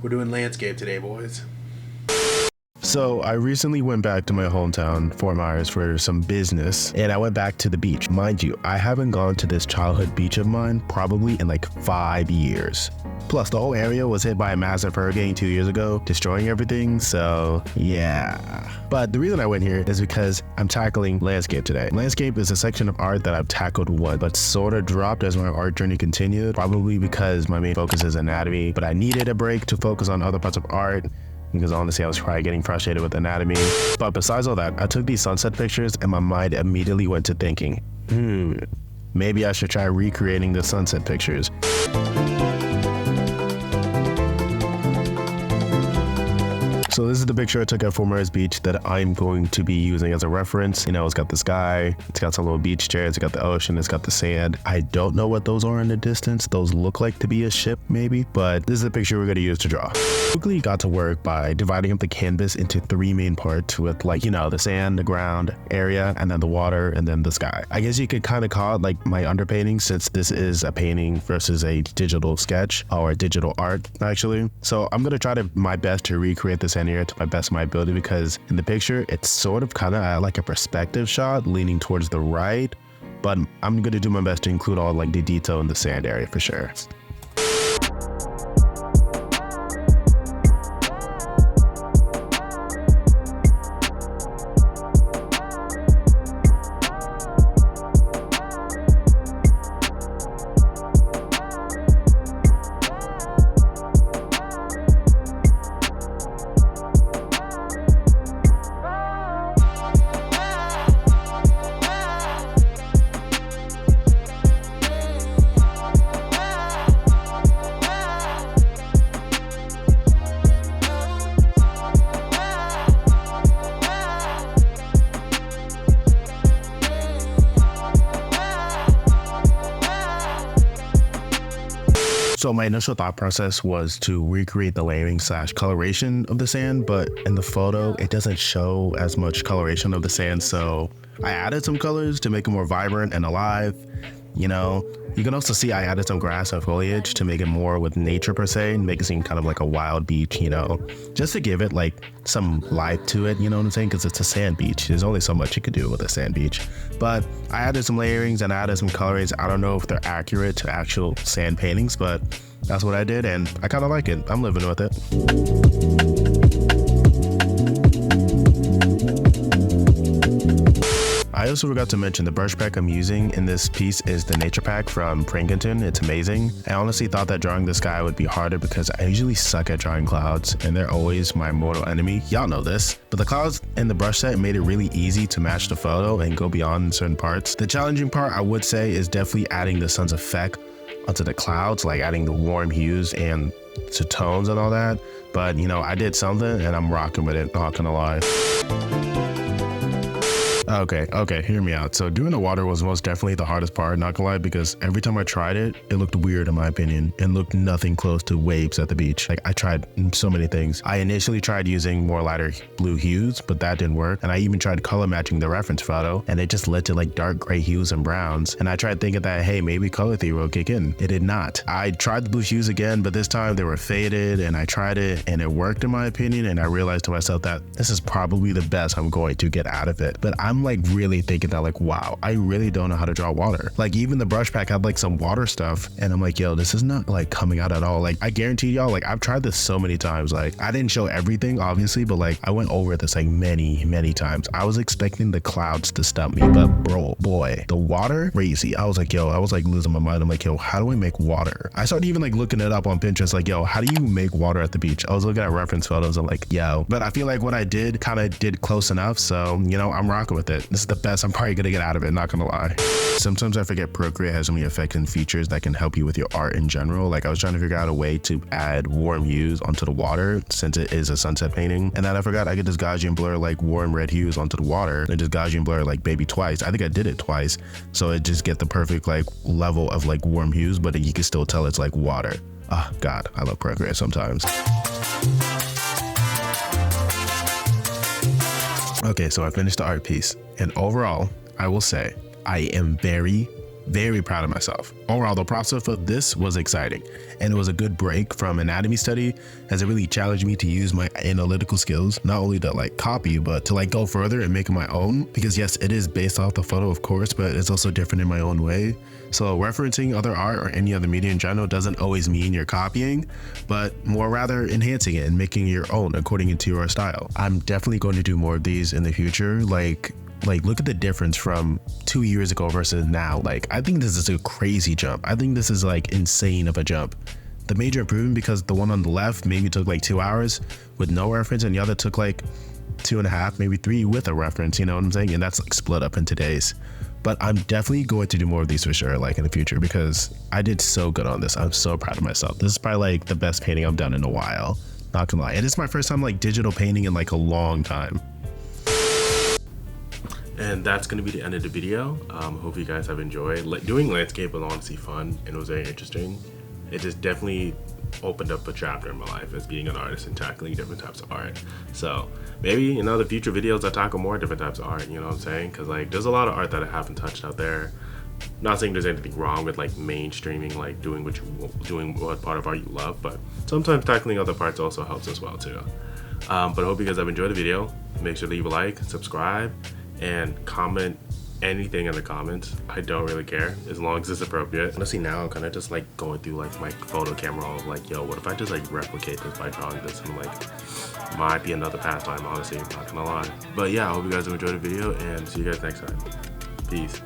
We're doing landscape today, boys. So I recently went back to my hometown, Fort Myers, for some business, and I went back to the beach. Mind you, I haven't gone to this childhood beach of mine probably in like 5 years. Plus, the whole area was hit by a massive hurricane 2 years ago, destroying everything, so yeah. But the reason I went here is because I'm tackling landscape today. Landscape is a section of art that I've tackled once, but sort of dropped as my art journey continued, probably because my main focus is anatomy, but I needed a break to focus on other parts of art, because honestly I was probably getting frustrated with anatomy. But besides all that, I took these sunset pictures and my mind immediately went to thinking, maybe I should try recreating the sunset pictures. So this is the picture I took at Fort Myers Beach that I'm going to be using as a reference. You know, it's got the sky, it's got some little beach chairs, it's got the ocean, it's got the sand. I don't know what those are in the distance. Those look like to be a ship maybe, but this is the picture we're going to use to draw. Quickly got to work by dividing up the canvas into 3 main parts with, like, you know, the sand, the ground area, and then the water, and then the sky. I guess you could kind of call it like my underpainting, since this is a painting versus a digital sketch or digital art actually. So I'm going to try my best to recreate this area to my best of my ability, because in the picture it's sort of kind of like a perspective shot leaning towards the right, but I'm going to do my best to include all like the detail in the sand area for sure. So my initial thought process was to recreate the layering / coloration of the sand, but in the photo, it doesn't show as much coloration of the sand. So I added some colors to make it more vibrant and alive. You know, you can also see I added some grass and foliage to make it more with nature per se, and make it seem kind of like a wild beach, you know, just to give it like some life to it, you know what I'm saying? Because it's a sand beach. There's only so much you could do with a sand beach. But I added some layerings and I added some colorings. I don't know if they're accurate to actual sand paintings, but that's what I did, and I kind of like it. I'm living with it. I also forgot to mention the brush pack I'm using in this piece is the Nature Pack from Prankington. It's amazing. I honestly thought that drawing the sky would be harder because I usually suck at drawing clouds and they're always my mortal enemy. Y'all know this. But the clouds in the brush set made it really easy to match the photo and go beyond in certain parts. The challenging part, I would say, is definitely adding the sun's effect onto the clouds, like adding the warm hues and to tones and all that. But you know, I did something and I'm rocking with it, not gonna lie. Okay, hear me out. So doing the water was most definitely the hardest part, not gonna lie, because every time I tried it, it looked weird in my opinion and looked nothing close to waves at the beach. Like I tried so many things. I initially tried using more lighter blue hues, but that didn't work. And I even tried color matching the reference photo and it just led to like dark gray hues and browns. And I tried thinking that, hey, maybe color theory will kick in. It did not. I tried the blue hues again, but this time they were faded and I tried it and it worked in my opinion. And I realized to myself that this is probably the best I'm going to get out of it. But I'm like really thinking that like, wow, I really don't know how to draw water. Like even the brush pack had like some water stuff and I'm like, yo, this is not like coming out at all. Like I guarantee y'all, like I've tried this so many times. Like I didn't show everything obviously, but like I went over this like many times. I was expecting the clouds to stump me, but boy, the water, crazy. I was like, yo, I was like losing my mind. I'm like, yo, how do I make water? I started even like looking it up on Pinterest, like, yo, how do you make water at the beach? I was looking at reference photos. I'm like, yo, but I feel like what I did kind of did close enough. So, you know, I'm rocking with it. This is the best I'm probably gonna get out of it, not gonna lie. Sometimes I forget Procreate has so many effects and features that can help you with your art in general. Like I was trying to figure out a way to add warm hues onto the water since it is a sunset painting. And then I forgot I could just Gaussian blur like warm red hues onto the water and just Gaussian blur like maybe twice. I think I did it twice. So it just get the perfect like level of like warm hues, but you can still tell it's like water. Oh God, I love Procreate sometimes. Okay, so I finished the art piece and overall, I will say I am very very proud of myself. Overall, the process of this was exciting, and it was a good break from anatomy study, as it really challenged me to use my analytical skills, not only to like copy, but to like go further and make it my own. Because yes, it is based off the photo, of course, but it's also different in my own way. So referencing other art or any other media in general doesn't always mean you're copying, but more rather enhancing it and making it your own according to your style. I'm definitely going to do more of these in the future. Like look at the difference from 2 years ago versus now. Like, I think this is a crazy jump. I think this is like insane of a jump. The major improvement, because the one on the left maybe took like 2 hours with no reference, and the other took like 2.5, maybe 3 with a reference, you know what I'm saying? And that's like split up into days. But I'm definitely going to do more of these for sure, like in the future, because I did so good on this. I'm so proud of myself. This is probably like the best painting I've done in a while, not gonna lie. And it's my first time like digital painting in like a long time. And that's going to be the end of the video. Hope you guys have enjoyed. Doing landscape was honestly fun, and it was very interesting. It just definitely opened up a chapter in my life as being an artist and tackling different types of art. So maybe in other future videos I tackle more different types of art, you know what I'm saying? Because like there's a lot of art that I haven't touched out there. Not saying there's anything wrong with like mainstreaming, like doing what part of art you love, but sometimes tackling other parts also helps as well too. But I hope you guys have enjoyed the video. Make sure to leave a like, subscribe, and comment anything in the comments. I don't really care as long as it's appropriate. Honestly, now I'm kind of just like going through like my photo camera of like, yo, what if I just like replicate this by drawing this, and like might be another pastime, honestly, I'm not gonna lie. But yeah, I hope you guys have enjoyed the video, and see you guys next time. Peace.